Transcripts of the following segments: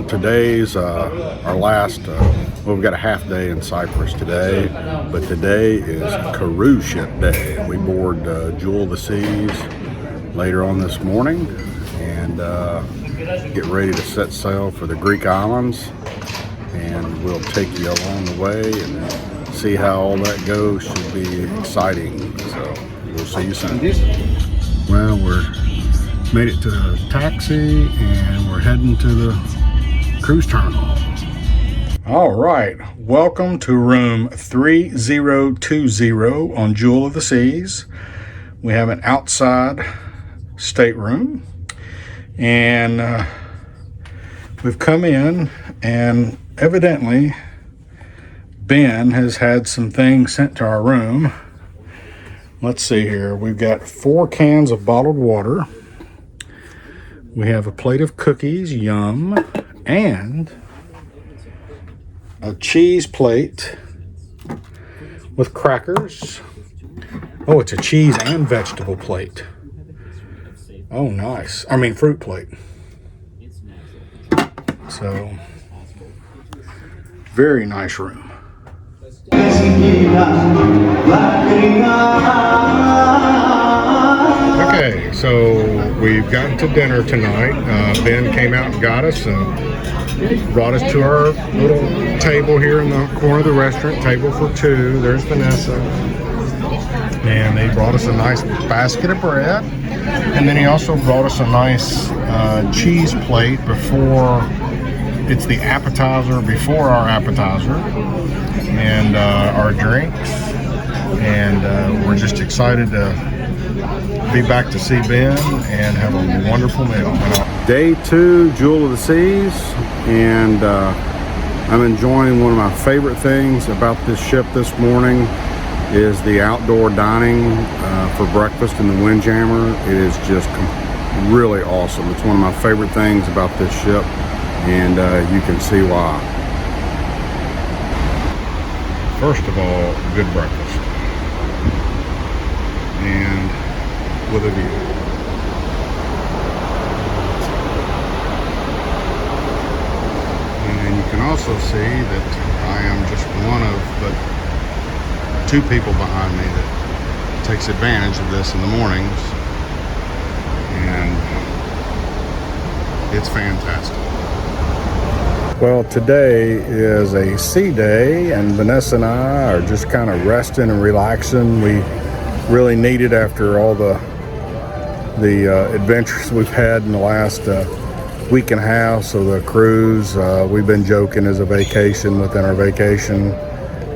Well, today's our last, well, we've got a half day in Cyprus today, but today is cruise ship day. We board Jewel of the Seas later on this morning and get ready to set sail for the Greek islands, and we'll take you along the way and see how all that goes. Should be exciting, so we'll see you soon. Well, we're made it to the taxi and we're heading to the cruise terminal. All right, welcome to room 3020 on Jewel of the Seas. We have an outside stateroom, and we've come in, and evidently Ben has had some things sent to our room. Let's see here. We've got 4 cans of bottled water. We have a plate of cookies, yum, and a cheese plate with crackers. Oh, it's a cheese and vegetable plate. Oh, nice. I mean, fruit plate. So, very nice room. Okay, so we've gotten to dinner tonight. Ben came out and got us and brought us to our little table here in the corner of the restaurant, table for 2. There's Vanessa. And they brought us a nice basket of bread. And then he also brought us a nice cheese plate before, it's the appetizer before our appetizer, and our drinks. And we're just excited to be back to see Ben and have a wonderful meal. Day 2, Jewel of the Seas, and I'm enjoying one of my favorite things about this ship this morning is the outdoor dining for breakfast in the Windjammer. It is just really awesome. It's one of my favorite things about this ship, and you can see why. First of all, good breakfast, and with a view. And you can also see that I am just one of but 2 people behind me that takes advantage of this in the mornings, and it's fantastic. Well, today is a sea day, and Vanessa and I are just kind of resting and relaxing. We really need it after all the adventures we've had in the last week and a half. So the cruise, we've been joking, is a vacation within our vacation,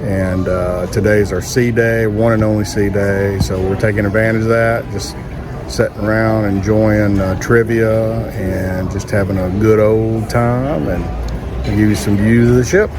and today's our sea day, one and only sea day, so we're taking advantage of that, just sitting around enjoying trivia and just having a good old time, and I'll give you some views of the ship.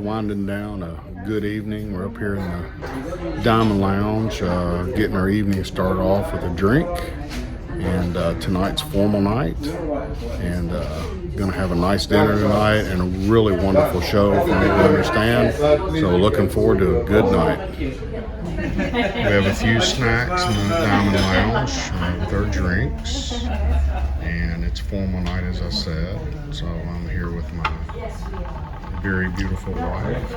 Winding down a good evening. We're up here in the Diamond Lounge, getting our evening started off with a drink, and tonight's formal night, and gonna have a nice dinner tonight and a really wonderful show from what we understand, so looking forward to a good night. We have a few snacks in the Diamond Lounge with our drinks, and it's formal night, as I said, so I'm here with my very beautiful wife.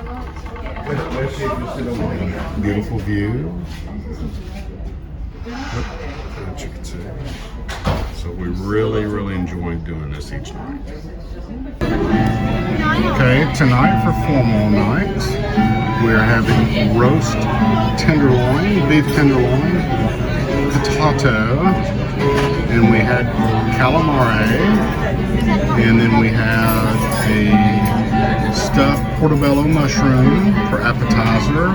Beautiful view. As you can see. So we really enjoy doing this each night. Okay, tonight for formal night, we're having roast tenderloin, beef tenderloin, potato, and we had calamari, and then we had a stuffed portobello mushroom for appetizer,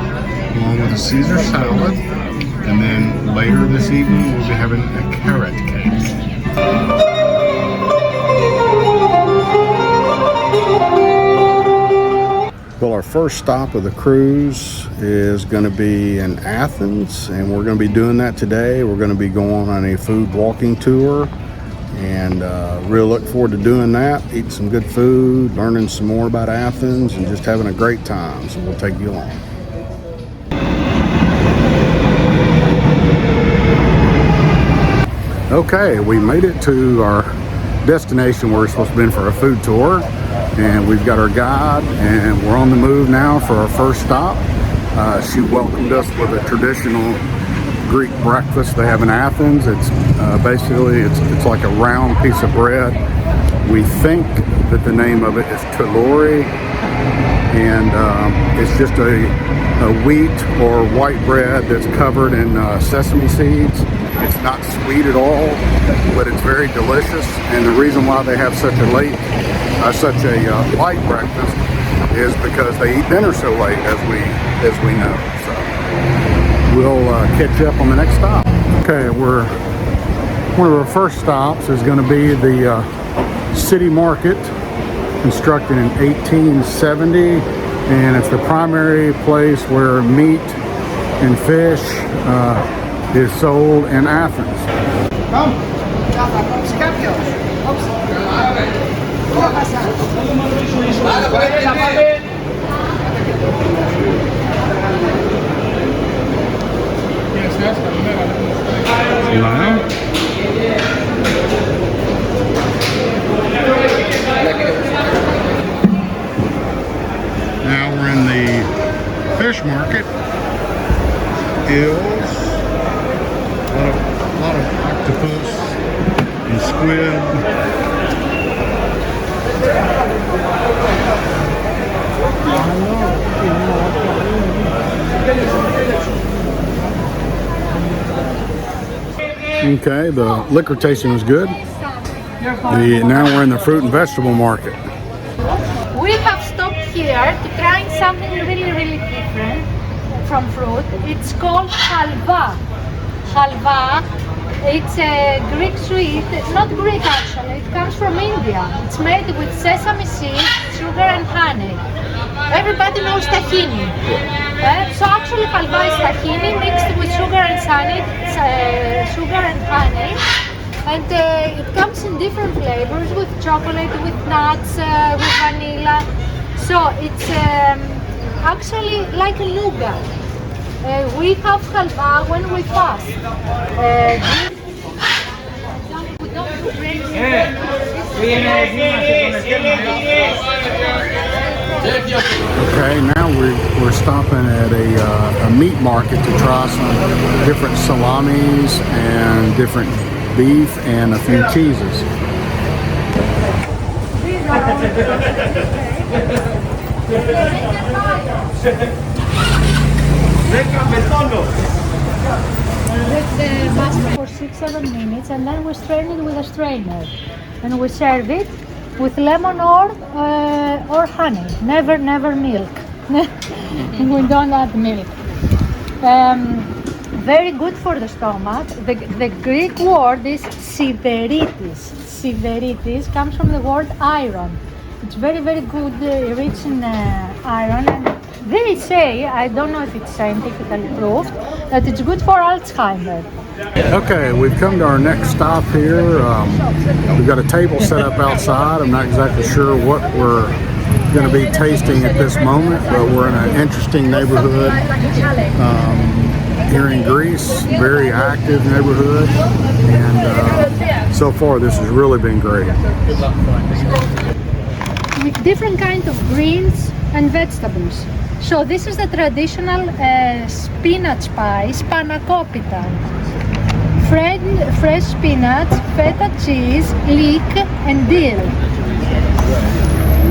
along with a Caesar salad, and then later this evening we'll be having a carrot cake. Well, our first stop of the cruise is going to be in Athens, and we're going to be doing that today. We're going to be going on a food walking tour, And real look forward to doing that, eating some good food, learning some more about Athens, and just having a great time. So we'll take you along. Okay, we made it to our destination where we're supposed to be for a food tour, and we've got our guide, and we're on the move now for our first stop. She welcomed us with a traditional Greek breakfast they have in Athens. It's basically it's like a round piece of bread. We think that the name of it is telori, and it's just a wheat or white bread that's covered in sesame seeds. It's not sweet at all, but it's very delicious. And the reason why they have such a light breakfast is because they eat dinner so late, as we know. So we'll catch you up on the next stop. Okay, one of our first stops is going to be the city market, constructed in 1870, and it's the primary place where meat and fish is sold in Athens. Now we're in the fish market. Eels, a lot of octopus and squid. Okay, the liquor tasting was good. Now we're in the fruit and vegetable market. We have stopped here to try something really different from fruit. It's called halva. Halva, it's a Greek sweet, not Greek actually, it comes from India. It's made with sesame seeds, sugar and honey. Everybody knows tahini. So actually halva is tahini mixed with sugar and honey. And it comes in different flavors, with chocolate, with nuts, with vanilla. So it's actually like a nougat. We have halva when we fast. We don't do breaks. Okay, now we're stopping at a meat market to try some different salamis and different beef and a few cheeses. Let the pasta for 6-7 minutes, and then we strain it with a strainer, and we serve it with lemon or honey. Never milk. We don't add milk. Very good for the stomach. The Greek word is siveritis. Siveritis comes from the word iron. It's very good, rich in iron. And they say, I don't know if it's scientifically proved, that it's good for Alzheimer. Okay, we've come to our next stop here. We've got a table set up outside. I'm not exactly sure what we're going to be tasting at this moment, but we're in an interesting neighborhood here in Greece. Very active neighborhood, and so far this has really been great. With different kinds of greens and vegetables. So this is the traditional spinach pie, spanakopita. Fresh spinach, feta cheese, leek and dill.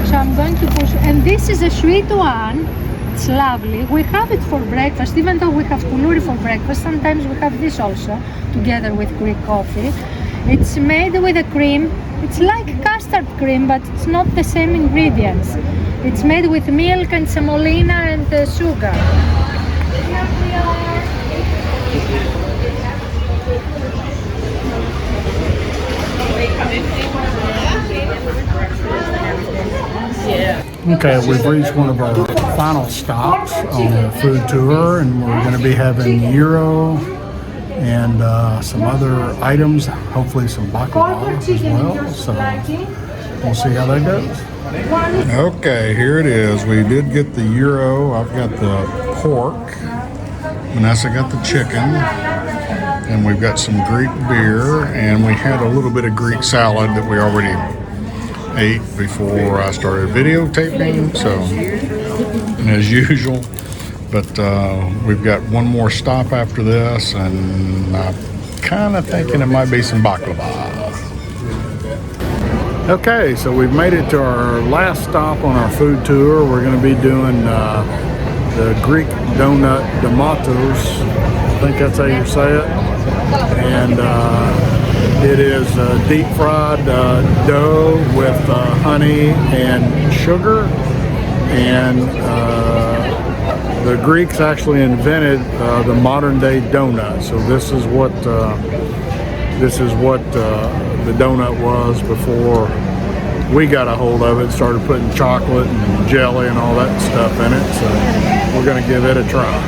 So I'm going to push, and this is a sweet one. It's lovely. We have it for breakfast, even though we have kuluri for breakfast. Sometimes we have this also, together with Greek coffee. It's made with a cream. It's like custard cream, but it's not the same ingredients. It's made with milk and semolina and sugar. Here we are. Okay, we've reached one of our final stops on the food tour, and we're going to be having gyro and some other items, hopefully some baklava as well. So we'll see how that goes. Okay, here it is. We did get the gyro. I've got the pork. Vanessa got the chicken. And we've got some Greek beer. And we had a little bit of Greek salad that we already ate before I started videotaping. So, as usual. But we've got one more stop after this. And I'm kind of thinking it might be some baklava. Okay, so we've made it to our last stop on our food tour. We're going to be doing the Greek donut tomatos. I think that's how you say it. And it is deep fried dough with honey and sugar. And the Greeks actually invented the modern day donut. So this is what the donut was before we got a hold of it, started putting chocolate and jelly and all that stuff in it. So we're going to give it a try.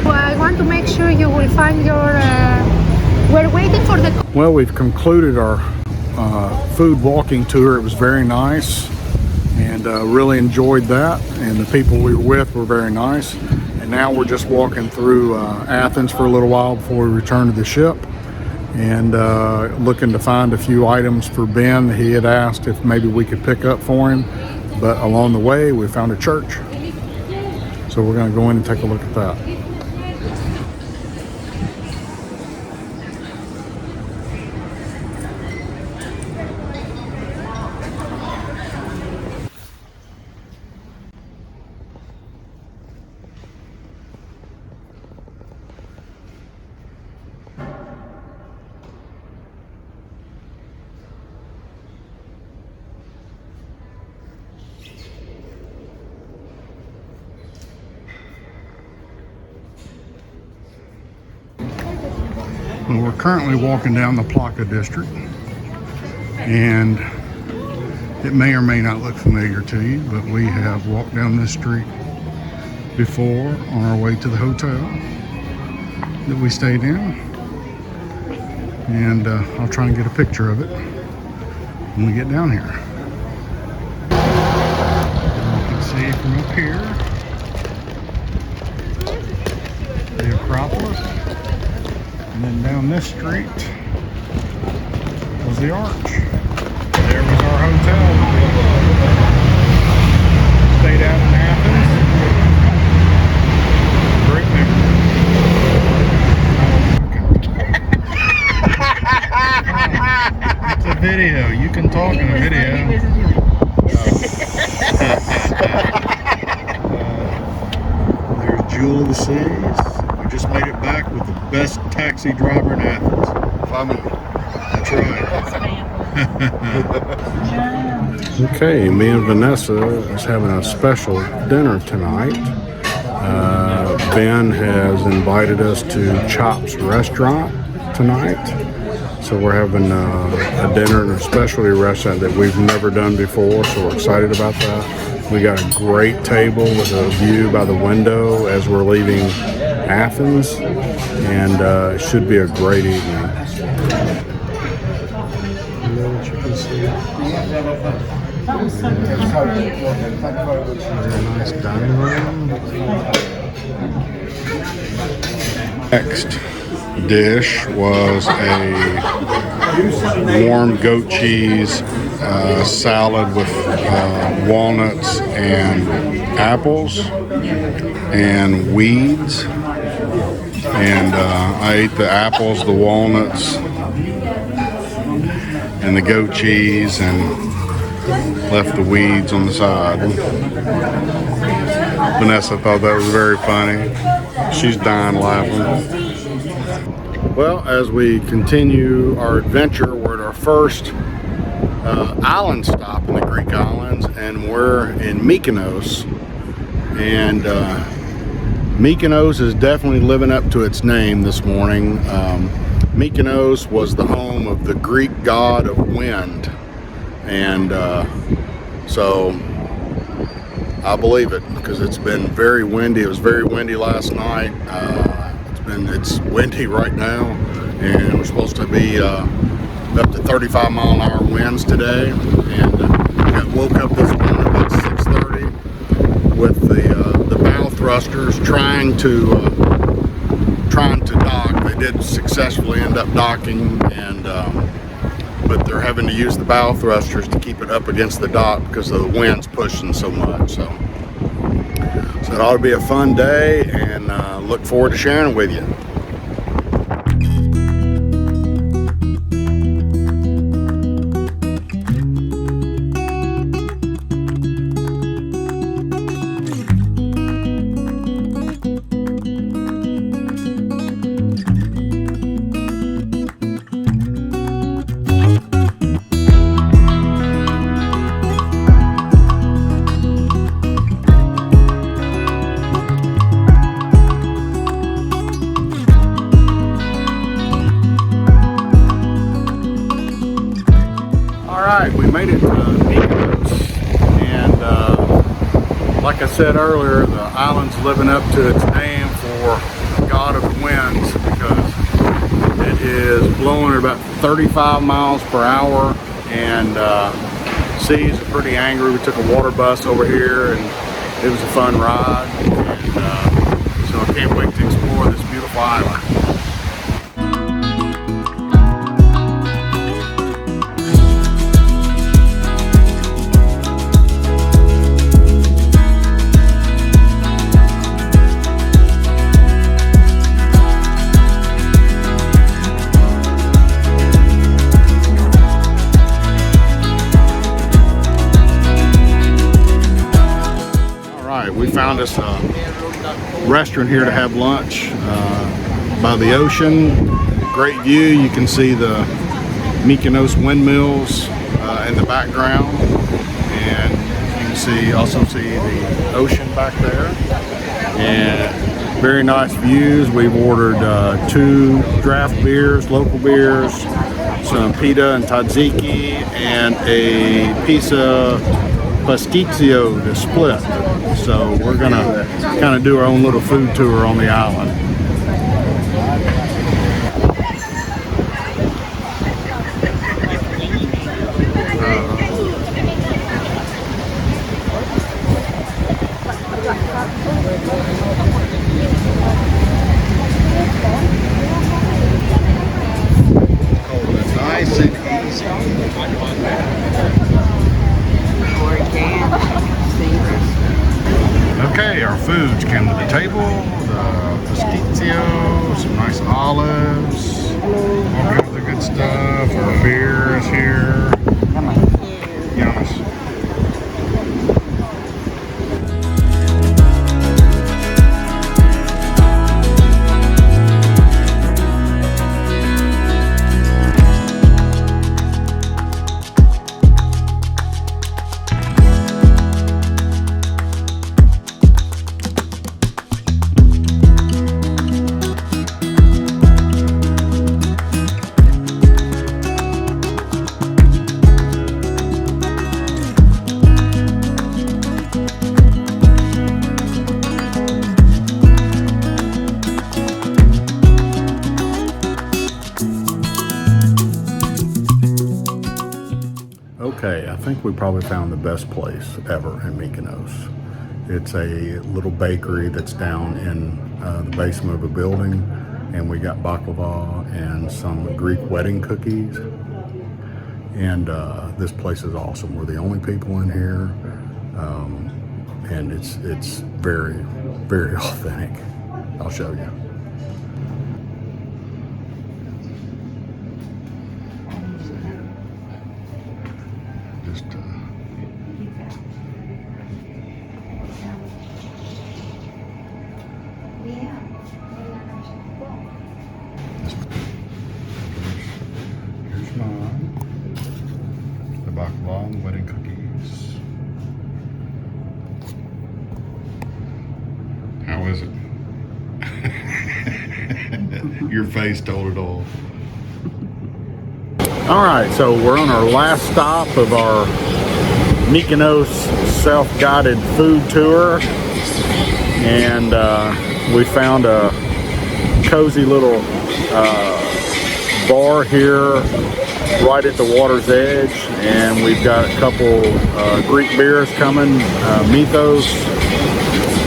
Well, I want to make sure you will find your... we're waiting for the... Well, we've concluded our food walking tour. It was very nice and really enjoyed that. And the people we were with were very nice. And now we're just walking through Athens for a little while before we return to the ship. And looking to find a few items for Ben. He had asked if maybe we could pick up for him, but along the way we found a church, so we're going to go in and take a look at that. Well, we're currently walking down the Plaka district, and it may or may not look familiar to you, but we have walked down this street before on our way to the hotel that we stayed in, and I'll try and get a picture of it when we get down here. You can see from up here the Acropolis. And then down this street was the arch. There was our hotel. Stayed out in Athens. Great memory. It's a video. You can talk in a video. There's Jewel of the Seas. Just made it back with the best taxi driver in Athens. Family. That's right. Okay, me and Vanessa is having a special dinner tonight. Ben has invited us to Chop's restaurant tonight. So we're having a dinner in a specialty restaurant that we've never done before, so we're excited about that. We got a great table with a view by the window as we're leaving Athens, and it should be a great evening. Very nice dining room. Next dish was a warm goat cheese salad with walnuts and apples and weeds. And I ate the apples, the walnuts, and the goat cheese, and left the weeds on the side. Vanessa thought that was very funny. She's dying laughing. Well, as we continue our adventure, we're at our first island stop in the Greek islands, and we're in Mykonos. And Mykonos is definitely living up to its name this morning. Mykonos was the home of the Greek god of wind, and so I believe it because it's been very windy. It was very windy last night. It's It's windy right now, and we're supposed to be up to 35-mile-an-hour winds today. And I woke up this morning about 6:30 with the bow thrusters trying to dock. They did successfully end up docking, and but they're having to use the bow thrusters to keep it up against the dock because of the winds pushing so much. So it ought to be a fun day, and look forward to sharing it with you. We made it to Mykonos, and like I said earlier, the island's living up to its name for God of the Winds, because it is blowing at about 35 miles per hour, and seas are pretty angry. We took a water bus over here, and it was a fun ride, and so I can't wait to explore this beautiful island. We found us a restaurant here to have lunch by the ocean. Great view. You can see the Mykonos windmills in the background, and you can also see the ocean back there. And very nice views. We've ordered 2 draft beers, local beers, some pita and tzatziki, and a piece of pasticcio to split. So we're gonna kind of do our own little food tour on the island. Nice and easy. Okay, our foods came to the table. The pasticcio, some nice olives, all kinds of good stuff. Our beer is here. Yummy. Okay, I think we probably found the best place ever in Mykonos. It's a little bakery that's down in the basement of a building, and we got baklava and some Greek wedding cookies. And this place is awesome. We're the only people in here, and it's very, very authentic. I'll show you. Just here's mine. The baklava and the wedding cookies. How is it? Your face told it all. All right, so we're on our last stop of our Mykonos self-guided food tour, and we found a cozy little bar here right at the water's edge, and we've got a couple Greek beers coming, mythos,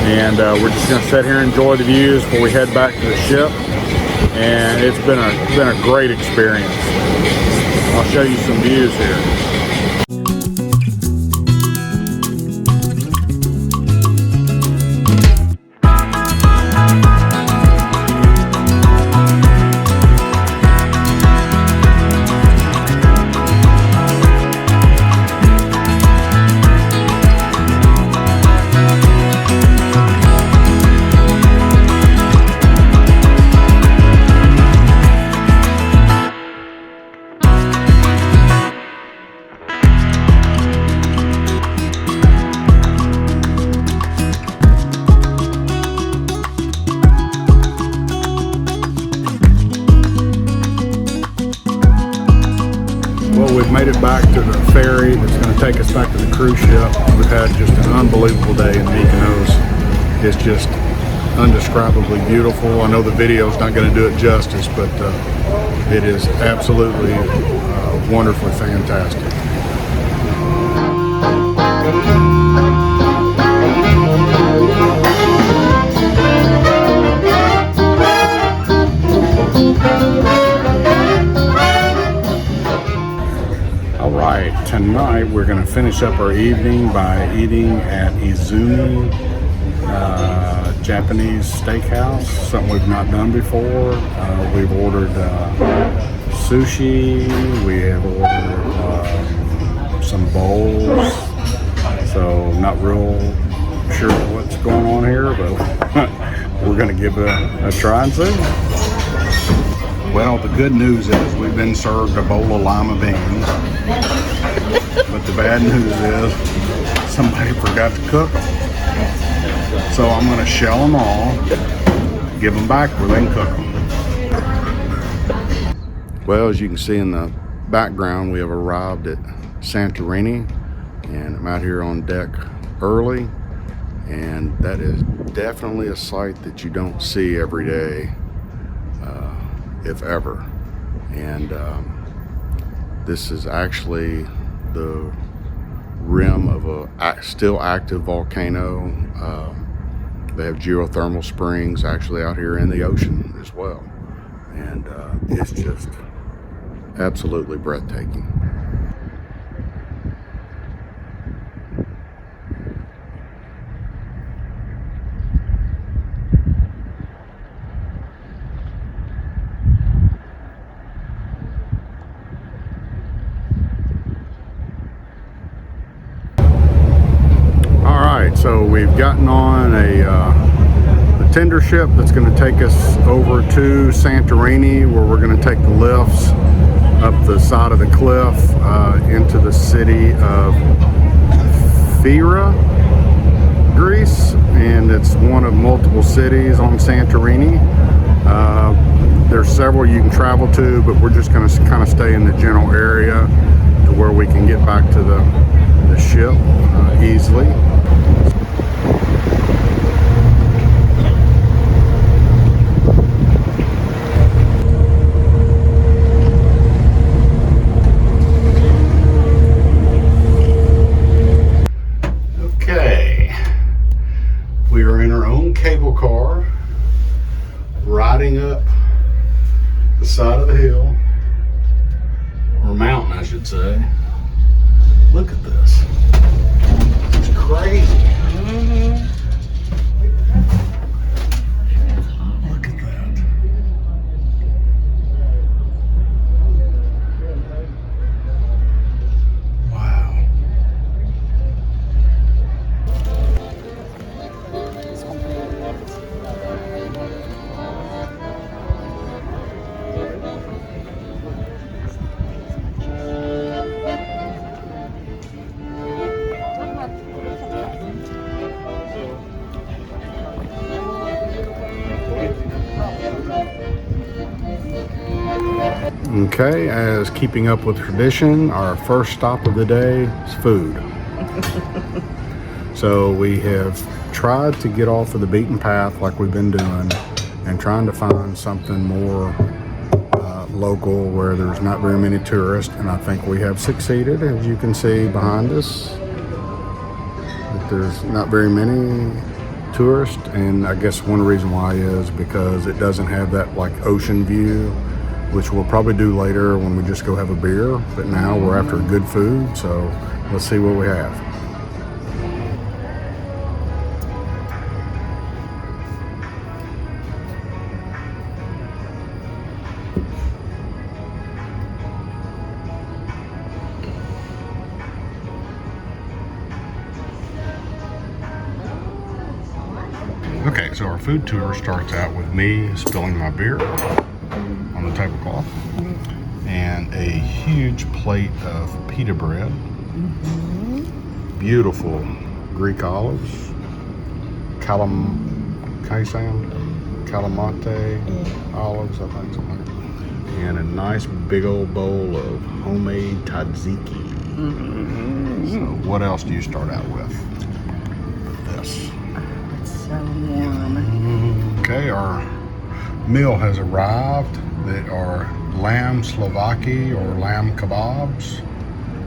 and we're just going to sit here and enjoy the views before we head back to the ship. And it's been a great experience. I'll show you some views here. We've made it back to the ferry that's going to take us back to the cruise ship. We've had just an unbelievable day in Mykonos. It's just indescribably beautiful. I know the video's not going to do it justice, but it is absolutely wonderfully fantastic. Tonight we're going to finish up our evening by eating at Izumi Japanese steakhouse, something we've not done before. We've ordered sushi, we have ordered some bowls, so not real sure what's going on here, but we're going to give it a try and see. Well, the good news is we've been served a bowl of lima beans. But the bad news is somebody forgot to cook them. So I'm going to shell them all, give them back where they can cook them. Well, as you can see in the background, we have arrived at Santorini, and I'm out here on deck early, and that is definitely a sight that you don't see every day, if ever. And this is actually the rim of a still active volcano. They have geothermal springs actually out here in the ocean as well, and it's just absolutely breathtaking. So we've gotten on a tender ship that's going to take us over to Santorini, where we're going to take the lifts up the side of the cliff into the city of Fira, Greece, and it's one of multiple cities on Santorini. There's several you can travel to, but we're just going to kind of stay in the general area to where we can get back to the ship easily. Cable car riding up the side of the hill, or mountain I should say. Look at this, it's crazy. Look at that. Wow. Okay, as keeping up with tradition, our first stop of the day is food. So we have tried to get off of the beaten path like we've been doing and trying to find something more local where there's not very many tourists, and I think we have succeeded, as you can see behind us, that there's not very many tourists. And I guess one reason why is because it doesn't have that like ocean view, which we'll probably do later when we just go have a beer. But now we're after good food, so let's see what we have. Okay, so our food tour starts out with me spilling my beer on the tablecloth and a huge plate of pita bread, beautiful Greek olives, calamate olives, I think, something like that, and a nice big old bowl of homemade tzatziki. So what else do you start out with? This. Okay, our meal has arrived. They are lamb souvlaki or lamb kebabs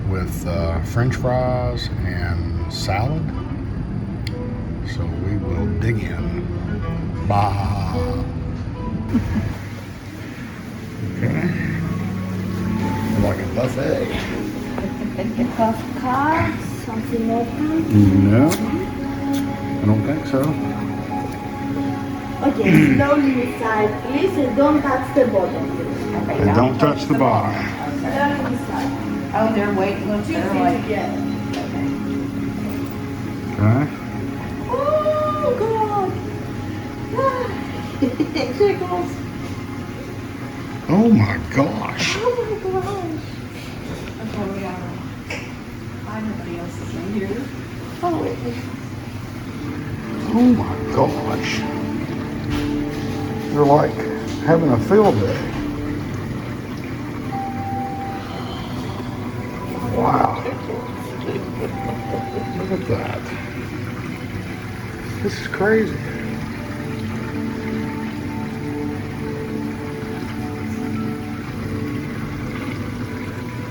with French fries and salad. So we will dig in. Bah. Okay. Like a buffet. Half cards, something open. No, I don't think so. Okay, slowly inside, please, and don't touch the bottom. Okay, And don't touch the bottom. Slowly inside. Oh, they're waiting. Look, Two they're feet like, together. Okay. Oh, God. Circles. Oh my gosh. Oh, my gosh. okay, we got them. I nobody else is in here. Oh, wait. Oh my gosh. You're like having a field day. Wow. Look at that. This is crazy.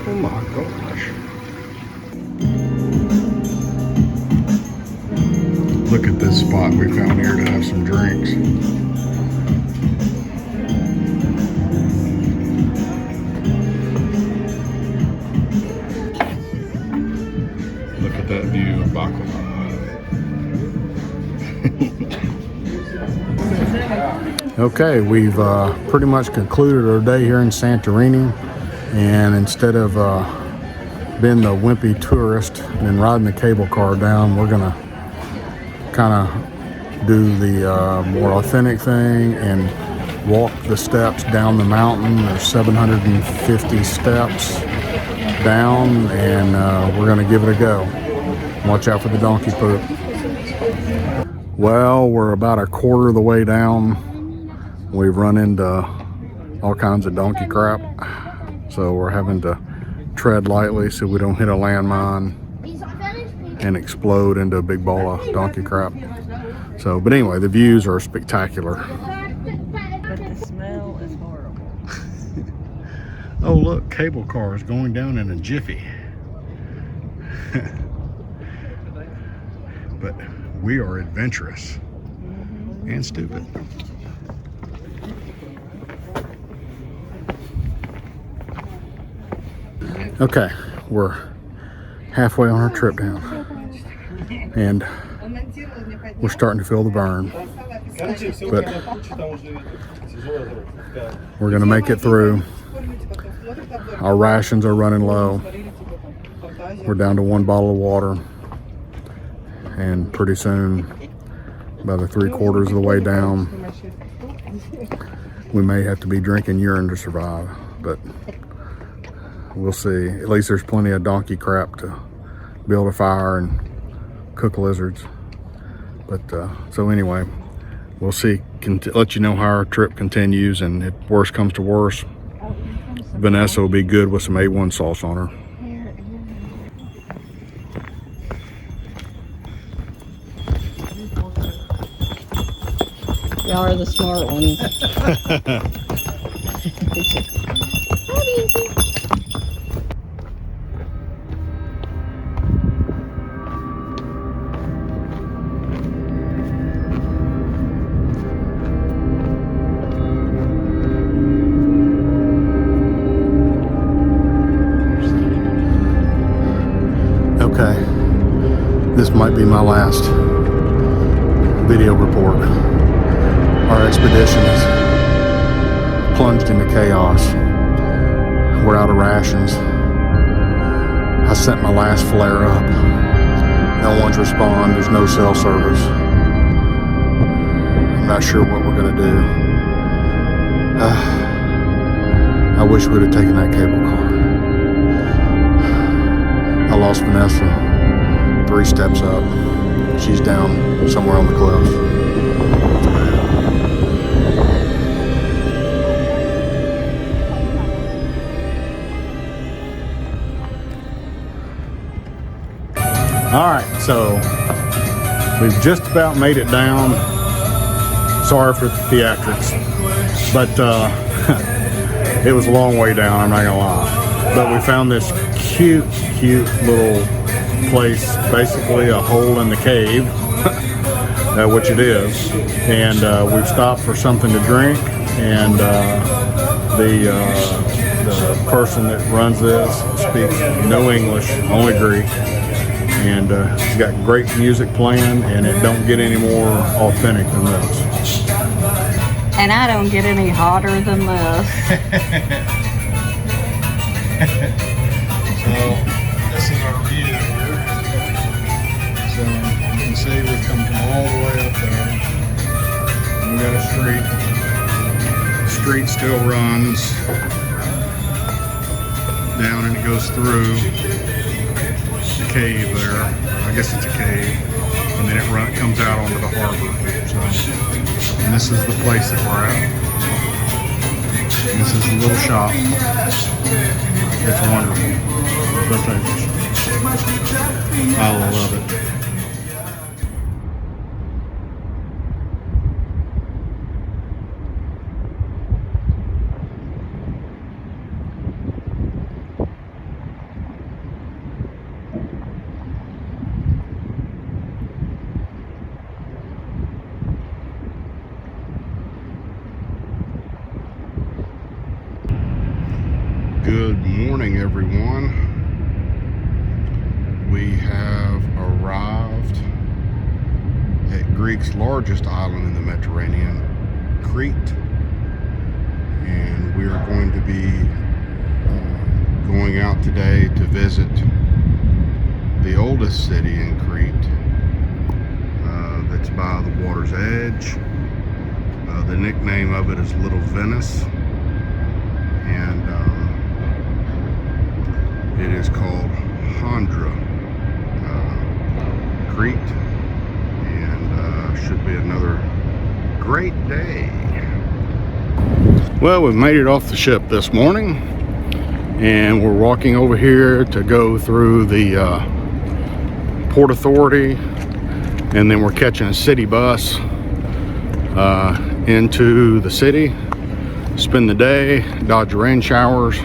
Oh my gosh. Look at this spot we found here to have some drinks. Look at that view of baklava. Okay, we've pretty much concluded our day here in Santorini, and instead of being the wimpy tourist and riding the cable car down, we're gonna kind of do the more authentic thing and walk the steps down the mountain. There's 750 steps down, and we're gonna give it a go. Watch out for the donkey poop. Well, we're about a quarter of the way down. We've run into all kinds of donkey crap, so we're having to tread lightly so we don't hit a landmine and explode into a big ball of donkey crap. So, but anyway, the views are spectacular. But the smell is horrible. Oh look, cable cars going down in a jiffy. But we are adventurous and stupid. Okay, we're halfway on our trip down, and we're starting to feel the burn, but we're gonna make it through. Our rations are running low. We're down to 1 bottle of water, and pretty soon, about 3/4 of the way down, we may have to be drinking urine to survive, but we'll see. At least there's plenty of donkey crap to build a fire and cook lizards. But so anyway, we'll see. Let you know how our trip continues, and if worse comes to worse, Vanessa will be good with some A1 sauce on her. Y'all are the smart ones. Okay, this might be my last video report. Our expedition is plunged into chaos. We're out of rations. I sent my last flare up. No one's responding. There's no cell service. I'm not sure what we're gonna do. I wish we'd have taken that cable car. I lost Vanessa 3 steps up. She's down somewhere on the cliff. All right, so we've just about made it down. Sorry for the theatrics, but it was a long way down, I'm not gonna lie. But we found this cute little place, basically a hole in the cave, which it is. And we've stopped for something to drink, and the person that runs this speaks no English, only Greek. And it's got great music playing, and it don't get any more authentic than this. And I don't get any hotter than this. So this is our view here. So you can see we come from all the way up there. And we got a street. The street still runs down, and it goes through the cave there. I guess it's a cave. And then it comes out onto the harbor. So, and this is the place that we're at. And this is the little shop. It's wonderful. I love it. Good morning, everyone. We have arrived at Greece's largest island in the Mediterranean, Crete, and we are going to be going out today to visit the oldest city in Crete that's by the water's edge. The nickname of it is Little Venice, and it is called Handra, Crete, and should be another great day. Well, we've made it off the ship this morning, and we're walking over here to go through the Port Authority, and then we're catching a city bus into the city, spend the day, dodge rain showers,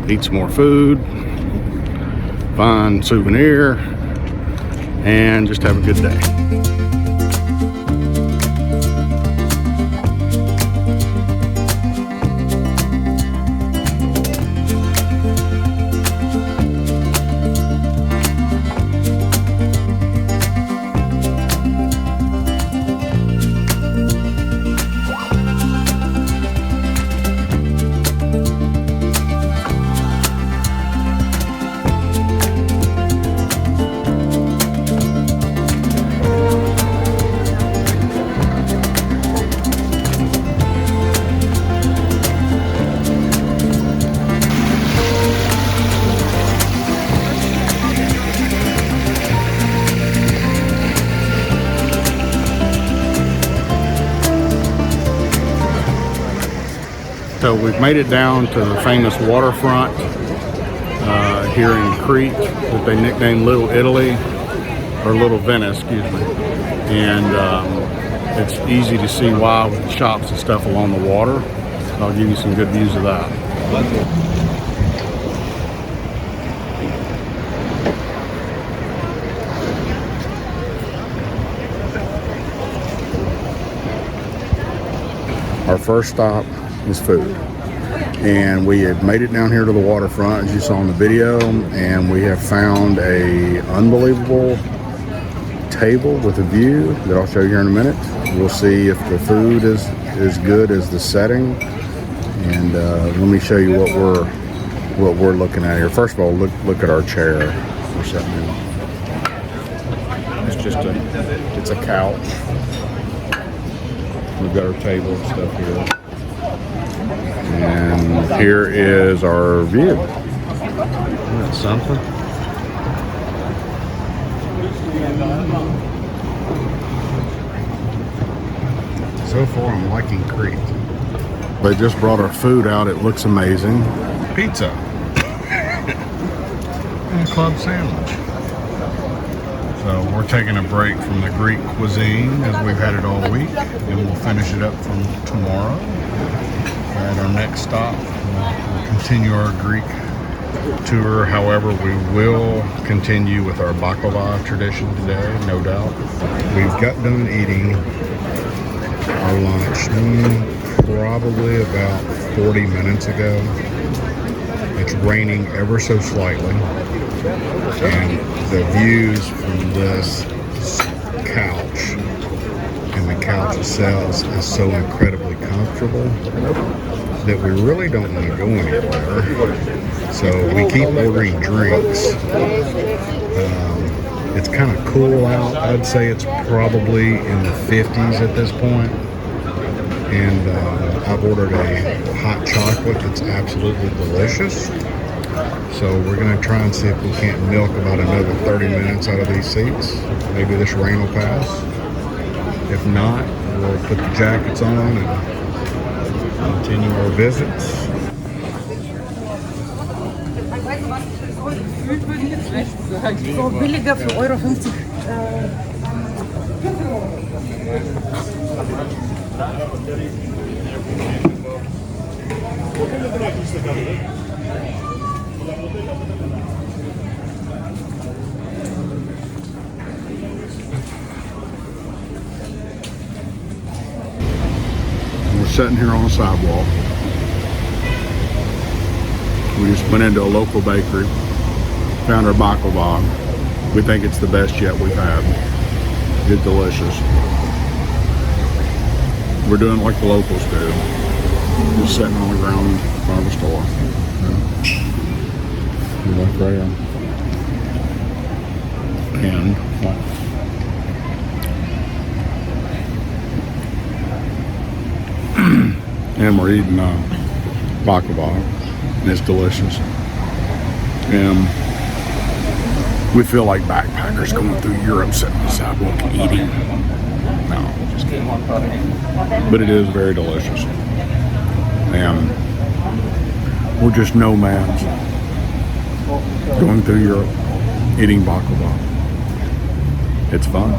eat some more food, find souvenir, and just have a good day. So we've made it down to the famous waterfront here in Crete that they nicknamed Little Italy, or Little Venice, excuse me. And It's easy to see why with the shops and stuff along the water. I'll give you some good views of that. Our first stop is food. And we have made it down here to the waterfront, as you saw in the video, and we have found a unbelievable table with a view that I'll show you here in a minute. We'll see if the food is as good as the setting, and let me show you what we're looking at here. First of all, look at our chair we're sitting in. It's a couch. We've got our table and stuff here. And here is our view. Isn't that something? So far, I'm liking Crete. They just brought our food out. It looks amazing. Pizza. And a club sandwich. So we're taking a break from the Greek cuisine as we've had it all week. And we'll finish it up from tomorrow. At our next stop, we'll continue our Greek tour. However, we will continue with our baklava tradition today, no doubt. We've got done eating our lunch probably about 40 minutes ago. It's raining ever so slightly, and the views from this couch and the couch itself is so incredibly comfortable that we really don't want to go anywhere. So we keep ordering drinks. It's kind of cool out. I'd say it's probably in the 50s at this point. And I've ordered a hot chocolate that's absolutely delicious. So we're going to try and see if we can't milk about another 30 minutes out of these seats. Maybe this rain will pass. If not, we'll put the jackets on and continue our visits. So billiger für Euro 50. We're sitting here on the sidewalk. We just went into a local bakery, found our baklava. We think it's the best yet we've had. It's delicious. We're doing like the locals do. Just sitting on the ground in front of the store. Yeah. Look right here. And we're eating baklava, and it's delicious. And we feel like backpackers going through Europe, sitting on the sidewalk eating. No, just kidding. But it is very delicious. And we're just nomads going through Europe, eating baklava. It's fun.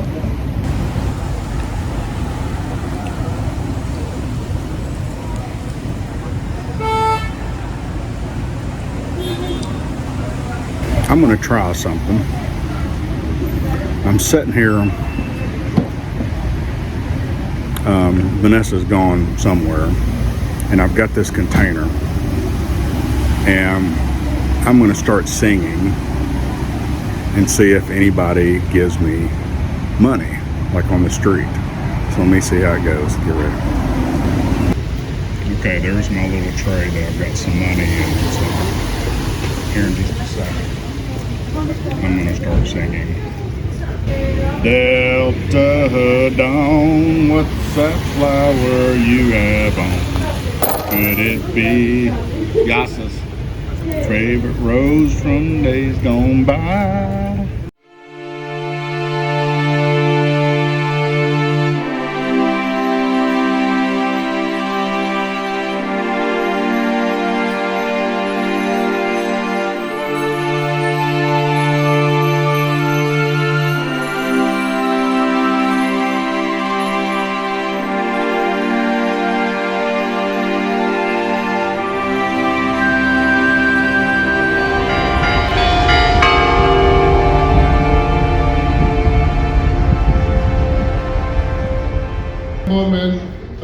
I'm going to try something. I'm sitting here. Vanessa's gone somewhere, and I've got this container, and I'm going to start singing and see if anybody gives me money, like on the street. So let me see how it goes. Get ready. Okay, there's my little tray that I've got some money in. So here in just a second, I'm going to start singing. Delta Dawn, what's that flower you have on? Could it be Yassa's favorite rose from days gone by?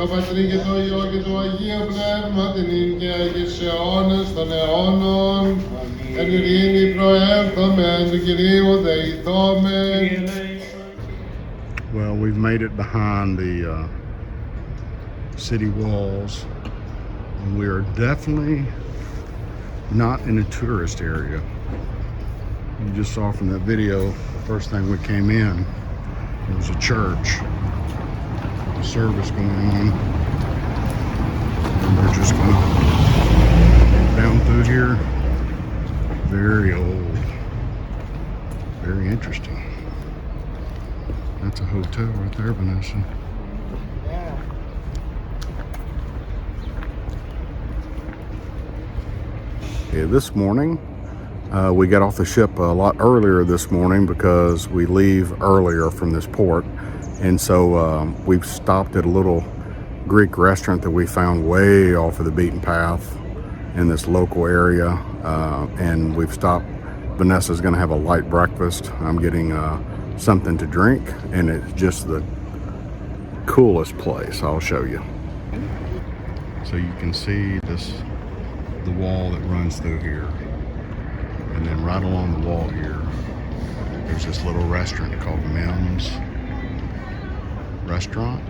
το Πατρί και το Υιό και το Αγίο Πνεύμα, την ύν και Αγίς αιώνας των αιώνων. Εν ειρήνη προέρχομεν, του Κυρίου δεηθόμεν. Well, we've made it behind the city walls, and we are definitely not in a tourist area. You just saw from that video, the first thing we came in, there was a church, a service going on, and we're just going to walk down through here. Very old, very interesting. That's a hotel right there, Vanessa. Yeah, this morning, we got off the ship a lot earlier this morning because we leave earlier from this port. And so we've stopped at a little Greek restaurant that we found way off of the beaten path in this local area. And we've stopped. Vanessa's gonna have a light breakfast. I'm getting something to drink, and it's just the coolest place. I'll show you. So you can see the wall that runs through here, and then right along the wall here there's this little restaurant called Mim's Restaurant.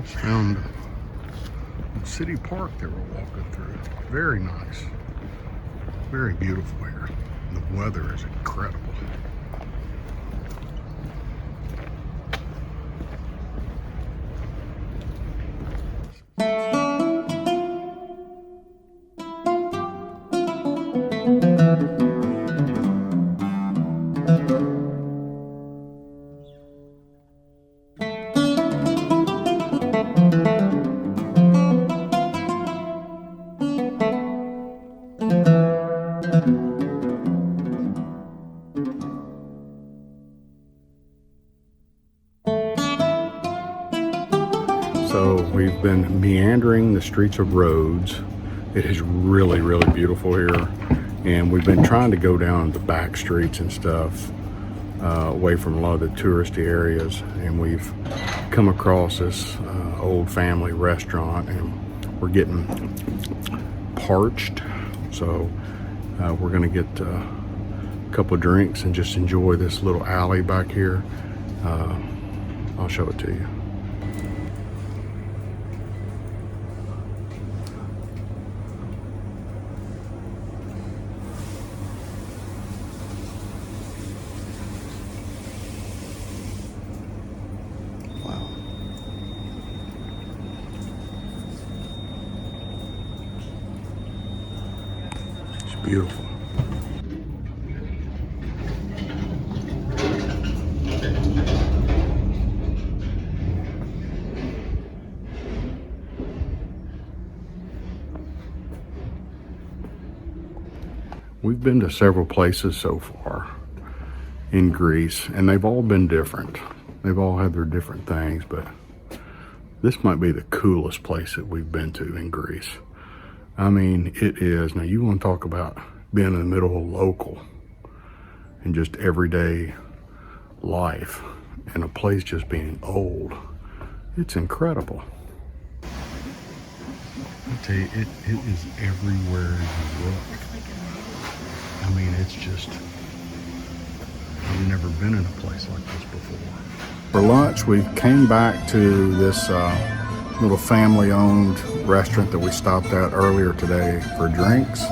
Just found a city park that we're walking through. Very nice, very beautiful here. The weather is incredible. So we've been meandering the streets of Rhodes. It is really, really beautiful here. And we've been trying to go down the back streets and stuff, away from a lot of the touristy areas. And we've come across this old family restaurant, and we're getting parched. So we're gonna get a couple of drinks and just enjoy this little alley back here. I'll show it to you. Beautiful. We've been to several places so far in Greece, and they've all been different. They've all had their different things, but this might be the coolest place that we've been to in Greece. I mean, it is. Now, you want to talk about being in the middle of local and just everyday life, and a place just being old. It's incredible. I tell you, it is everywhere you look. I mean, it's just, I've never been in a place like this before. For lunch, we came back to this little family-owned restaurant that we stopped at earlier today for drinks,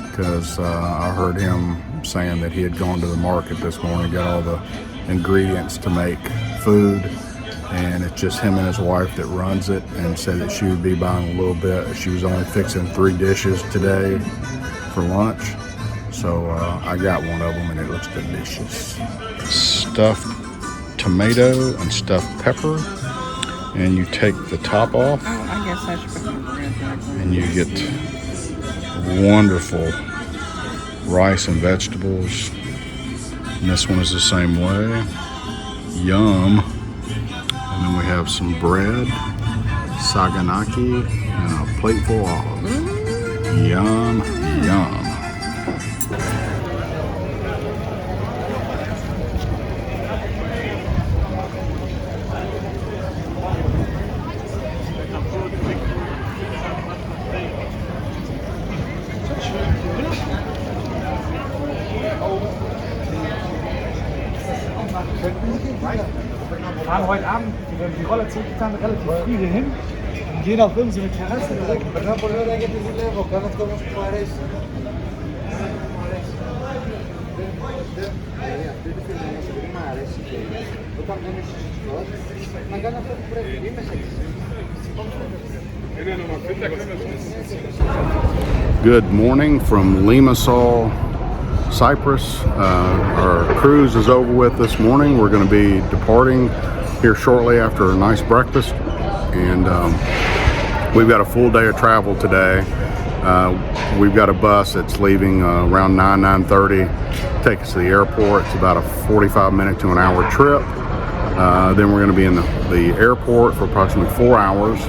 because I heard him saying that he had gone to the market this morning, got all the ingredients to make food, and it's just him and his wife that runs it, and said that she would be buying a little bit. She was only fixing 3 dishes today for lunch, so I got one of them, and it looks delicious. Stuffed tomato and stuffed pepper, and you take the top off. Oh, I guess I should put my bread back. And you get wonderful rice and vegetables. And this one is the same way. Yum. And then we have some bread, saganaki, and a plate full of olives. Yum, yum. Wir fahren heute Abend, die Rolle zurückgetan, relativ früh hierhin und gehen auf irgendeine Terrasse direkt. Good morning from Limassol, Cyprus. Our cruise is over with this morning. We're going to be departing here shortly after a nice breakfast, and we've got a full day of travel today. We've got a bus that's leaving around 9:30, take us to the airport. It's about a 45-minute to an hour trip. Then we're going to be in the airport for approximately 4 hours,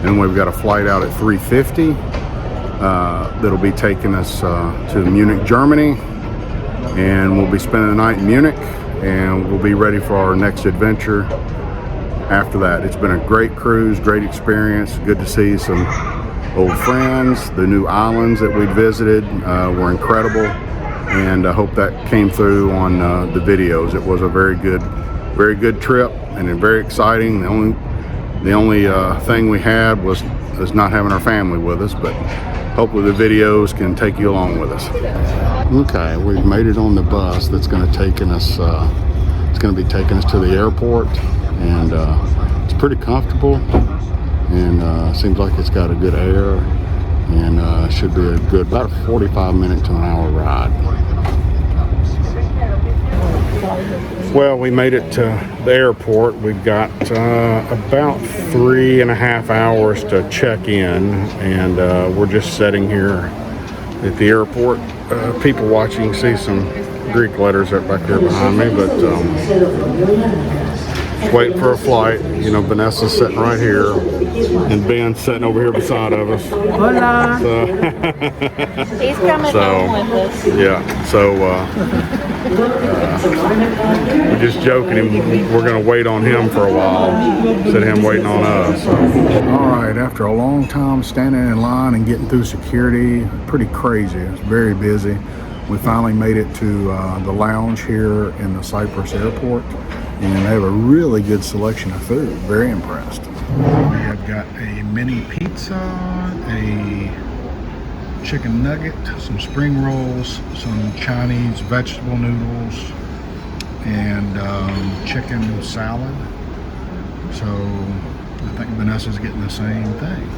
and we've got a flight out at 3:50 that'll be taking us to Munich, Germany, and we'll be spending the night in Munich, and we'll be ready for our next adventure after that. It's been a great cruise, great experience. Good to see some old friends. The new islands that we visited were incredible, and I hope that came through on the videos. It was a very good trip, and very exciting. The only thing we had was not having our family with us, but hopefully the videos can take you along with us. Okay, we've made it on the bus that's going to taking us. It's going to be taking us to the airport, and it's pretty comfortable, and seems like it's got a good air, and should be a good about a 45-minute to an hour ride. Well, we made it to the airport. We've got about 3.5 hours to check in, and we're just sitting here at the airport. People watching, you can see some Greek letters right back there behind me, but just waiting for a flight. You know, Vanessa's sitting right here, and Ben's sitting over here beside of us. Hola. He's coming home with us. Yeah, so we're just joking him. We're going to wait on him for a while instead of him waiting on us. All right, after a long time standing in line and getting through security, pretty crazy. It's very busy. We finally made it to the lounge here in the Cyprus airport, and they have a really good selection of food. Very impressed. We have got a mini pizza, a chicken nugget, some spring rolls, some Chinese vegetable noodles, and chicken salad. So I think Vanessa's getting the same thing.